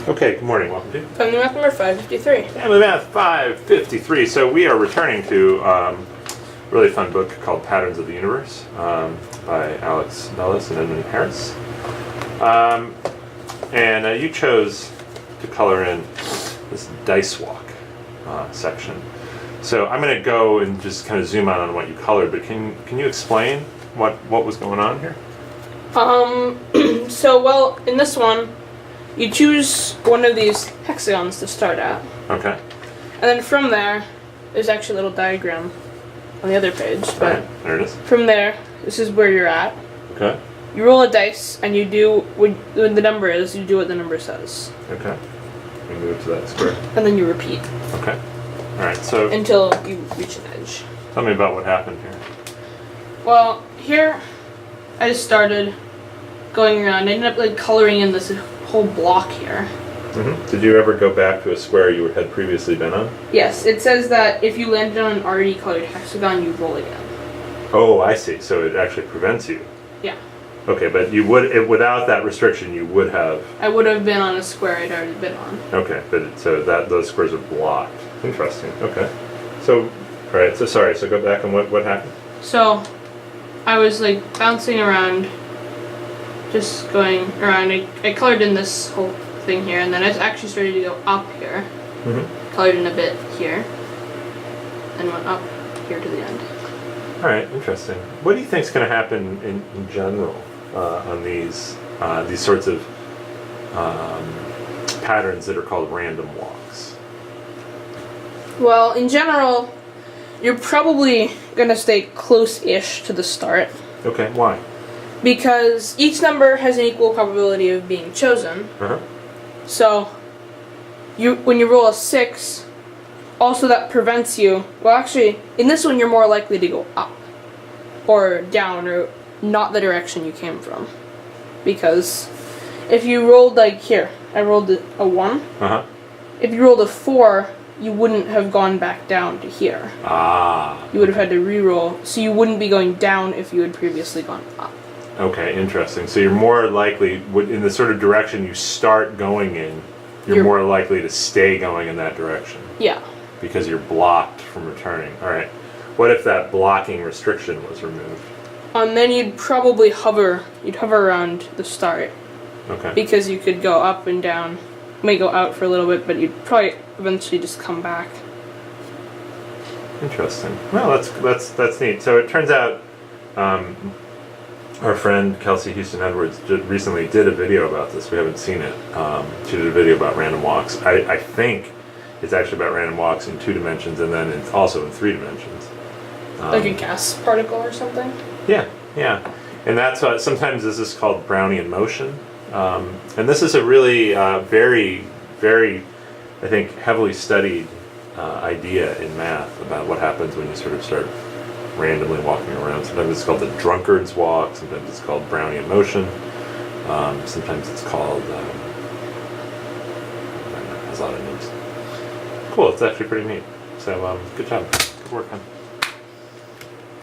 Okay, good morning. Welcome to Family Math number 553. Family Math 553. So we are returning to a really fun book called Patterns of the Universe by Alex Nellis and Edmund Harris. And you chose to color in this dice walk section. So I'm going to go and just kind of zoom out on what you colored, but can you explain what was going on here? Well, in this one, you choose one of these hexagons to start at. Okay. And then from there, there's actually a little diagram on the other page. But right, there it is. From there, this is where you're at. Okay. You roll a dice, and you do, when the number is, you do what the number says. Okay. We move to that square. And then you repeat. Okay. Alright, so until you reach an edge. Tell me about what happened here. Well, here, I just started going around. I ended up coloring in this whole block here. Mm-hmm. Did you ever go back to a square you had previously been on? Yes, it says that if you landed on an already colored hexagon, you roll again. Oh, I see. So it actually prevents you. Yeah. Okay, but you would, without that restriction, you would have. I would have been on a square I'd already been on. Okay, but so those squares are blocked. Interesting. Okay. So, all right. So sorry. So go back and what happened? So, I was bouncing around, just going around. I colored in this whole thing here, and then I actually started to go up here. Mm-hmm. Colored in a bit here, and went up here to the end. All right. Interesting. What do you think is going to happen in general on these sorts of patterns that are called random walks? Well, in general, you're probably going to stay close-ish to the start. Okay. Why? Because each number has an equal probability of being chosen. Uh-huh. So, when you roll a 6, also that prevents you... Well, actually, in this one you're more likely to go up. Or down, or not the direction you came from. Because if you rolled, here, I rolled a 1. Uh-huh. If you rolled a 4, you wouldn't have gone back down to here. Ah. You would have had to re-roll, so you wouldn't be going down if you had previously gone up. Okay, interesting. So you're more likely, in the sort of direction you start going in, you're more likely to stay going in that direction. Yeah. Because you're blocked from returning. All right. What if that blocking restriction was removed? Then you'd probably hover. You'd hover around the start. Okay. Because you could go up and down. You may go out for a little bit, but you'd probably eventually just come back. Interesting. Well, that's neat. So it turns out our friend Kelsey Houston Edwards recently did a video about this. We haven't seen it. She did a video about random walks. I think it's actually about random walks in 2 dimensions, and then it's also in 3 dimensions. Like a gas particle or something? Yeah, yeah. And that's sometimes this is called Brownian motion. And this is a really very, very, I think, heavily studied idea in math about what happens when you sort of start randomly walking around. Sometimes it's called the drunkard's walk, sometimes it's called Brownian motion, sometimes it's called, I don't know, it has a lot of names. Cool, it's actually pretty neat. So good job. Good work, man.